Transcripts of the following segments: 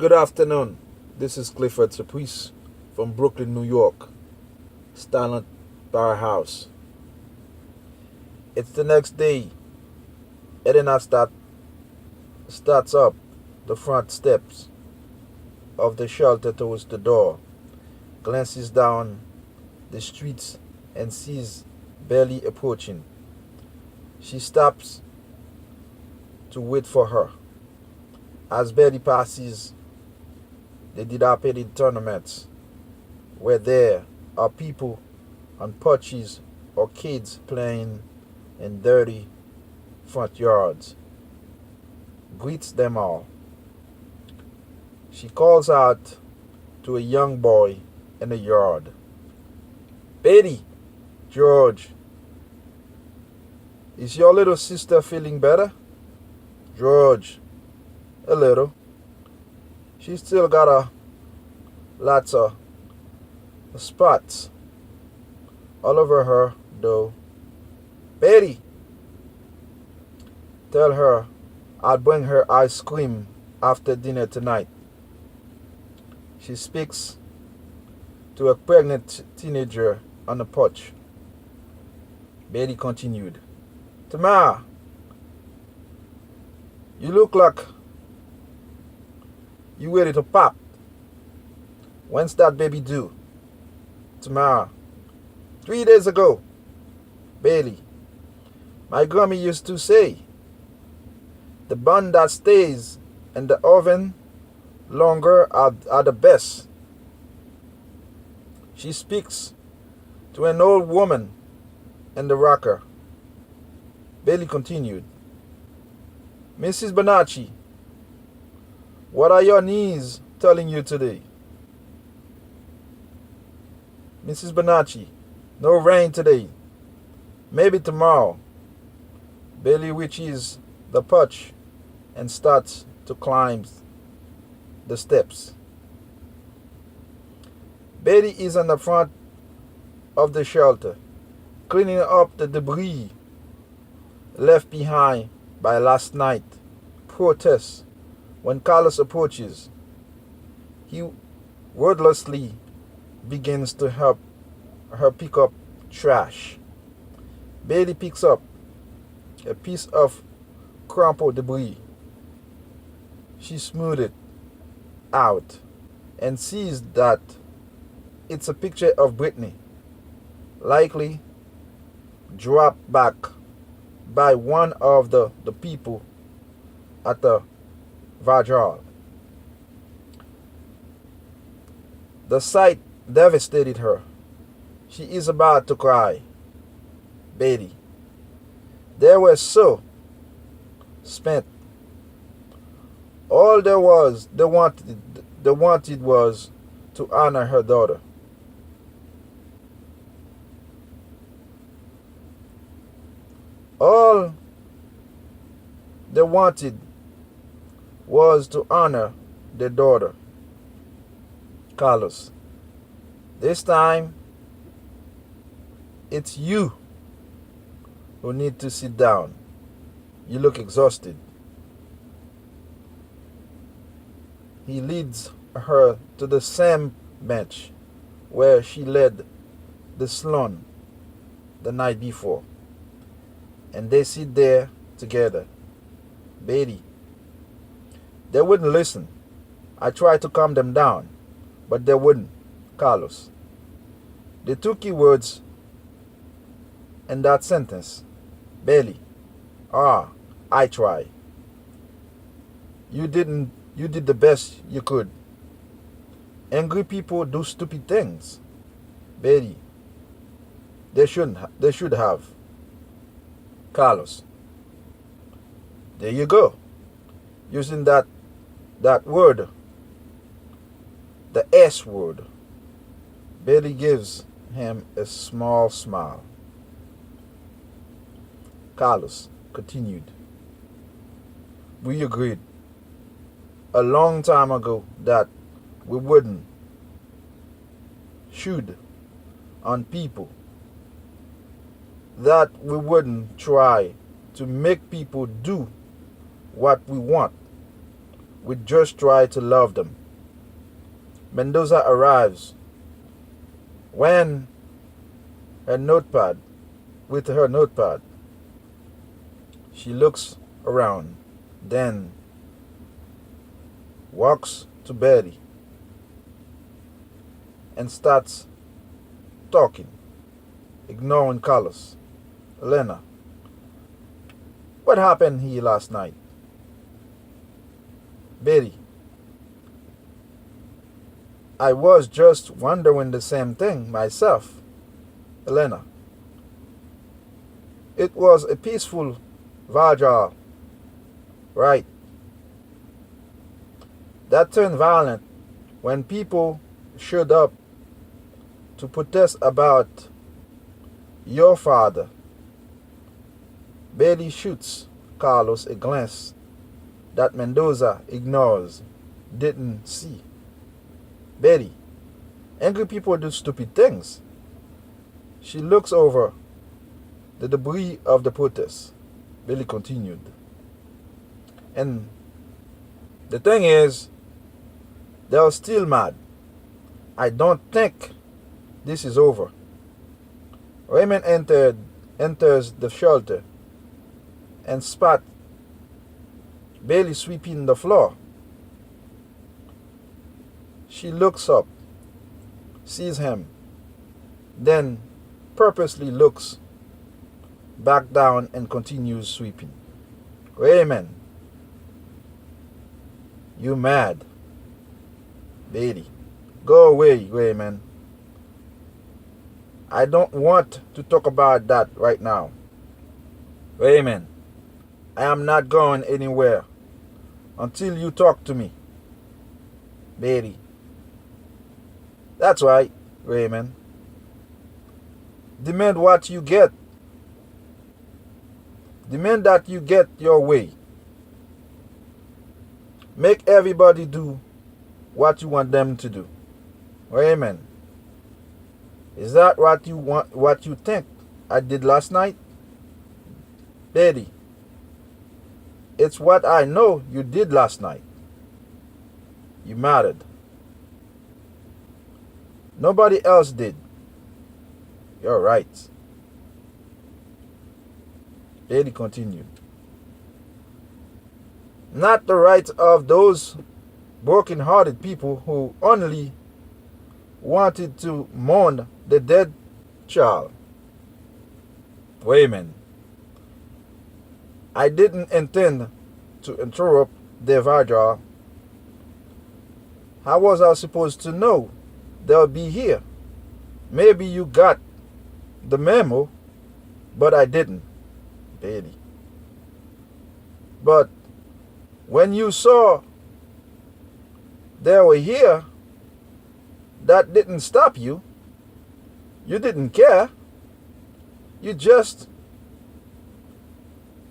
Good afternoon. This is Clifford Caprice from Brooklyn, New York, Silent Bar House. It's the next day. Edina starts up the front steps of the shelter towards the door, glances down the streets and sees Belly approaching. She stops to wait for her. As Belly passes the dilapidated tournaments, where there are people on porches or kids playing in dirty front yards, greets them all. She calls out to a young boy in the yard. Betty, George, is your little sister feeling better? George, a little. She's still got lots of spots all over her, though. Betty, tell her I'll bring her ice cream after dinner tonight. She speaks to a pregnant teenager on the porch. Betty continued, Tamara, you look like you ready to pop. When's that baby due? Tomorrow. 3 days ago. Bailey. My grandma used to say, the bun that stays in the oven longer are the best. She speaks to an old woman in the rocker. Bailey continued, Mrs. Bonacci, what are your knees telling you today? Mrs. Bonacci, no rain today. Maybe tomorrow. Bailey reaches the porch and starts to climb the steps. Betty is on the front of the shelter, cleaning up the debris left behind by last night's protests. When Carlos approaches, he wordlessly begins to help her pick up trash. Bailey picks up a piece of crumpled debris. She smooths it out and sees that it's a picture of Brittany, likely dropped back by one of the people at the Vajral. The sight devastated her. She is about to cry. Betty. They were so spent. All they wanted was to honor her daughter. All they wanted was to honor their daughter, Carlos. This time, it's you who need to sit down. You look exhausted. He leads her to the same bench where she led the salon the night before, and they sit there together. Betty. They wouldn't listen. I tried to calm them down, but they wouldn't. Carlos. The two key words in that sentence. Belly. I try. You did the best you could. Angry people do stupid things. Betty. They should have. Carlos. There you go. Using that word, the S word. Betty gives him a small smile. Carlos continued. We agreed a long time ago that we wouldn't shoot on people, that we wouldn't try to make people do what we want. We just try to love them. Mendoza arrives when her notepad, with her notepad. She looks around, then walks to Betty and starts talking, ignoring Carlos. Elena, what happened here last night? Betty, I was just wondering the same thing myself. Elena, it was a peaceful vigil, right? That turned violent when people showed up to protest about your father. Betty shoots Carlos a glance that Mendoza ignores, didn't see. Betty, angry people do stupid things. She looks over the debris of the protest. Billy continued. And the thing is, they're still mad. I don't think this is over. Raymond enters the shelter and spot Bailey sweeping the floor. She looks up, sees him, then purposely looks back down and continues sweeping. Raymond, you mad? Bailey, go away, Raymond. I don't want to talk about that right now. Raymond, I am not going anywhere until you talk to me. Bailey, that's right, Raymond. Demand what you get. Demand that you get your way. Make everybody do what you want them to do. Raymond, is that what you want, what you think I did last night? Betty, it's what I know you did last night. You mattered. Nobody else did. You're right. Betty continued. Not the right of those broken-hearted people who only wanted to mourn the dead child. Raymond, I didn't intend to interrupt their vigil. How was I supposed to know they'll be here? Maybe you got the memo, but I didn't, Betty. But when you saw they were here, that didn't stop you. You didn't care. You just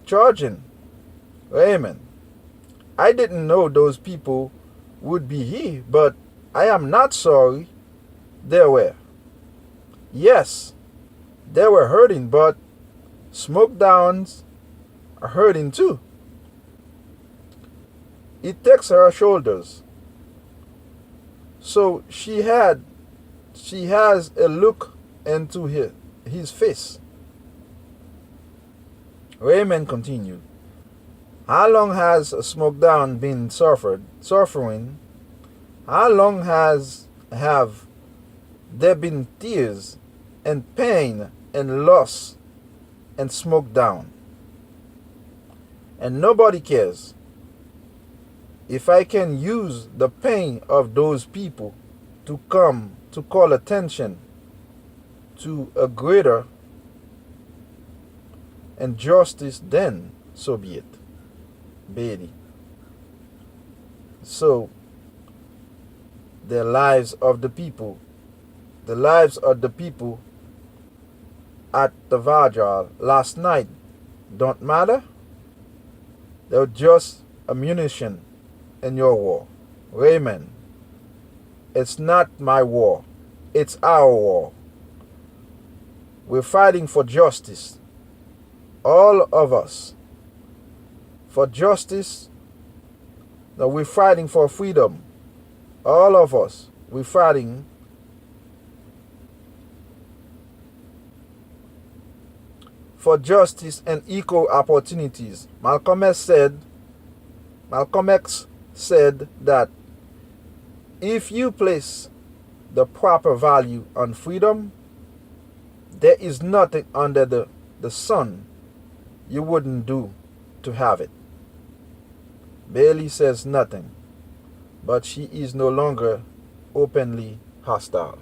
charging. Raymond, I didn't know those people would be here, but I am not sorry they were. Yes, they were hurting, but Smoke Downs are hurting too. It takes her shoulders. So she has a look into his face. Raymond continued. How long has Smoke Down been suffering? How long have there been tears and pain and loss and Smoke Down? And nobody cares. If I can use the pain of those people to call attention to a greater and justice, then so be it, Betty. So the lives of the people at the vigil last night don't matter. They're just ammunition in your war. Raymond, it's not my war. It's our war. We're fighting for justice. All of us. For justice Now we're fighting for freedom. All of us, we're fighting for justice and equal opportunities. Malcolm X said that if you place the proper value on freedom, there is nothing under the sun you wouldn't do to have it. Bailey says nothing, but she is no longer openly hostile.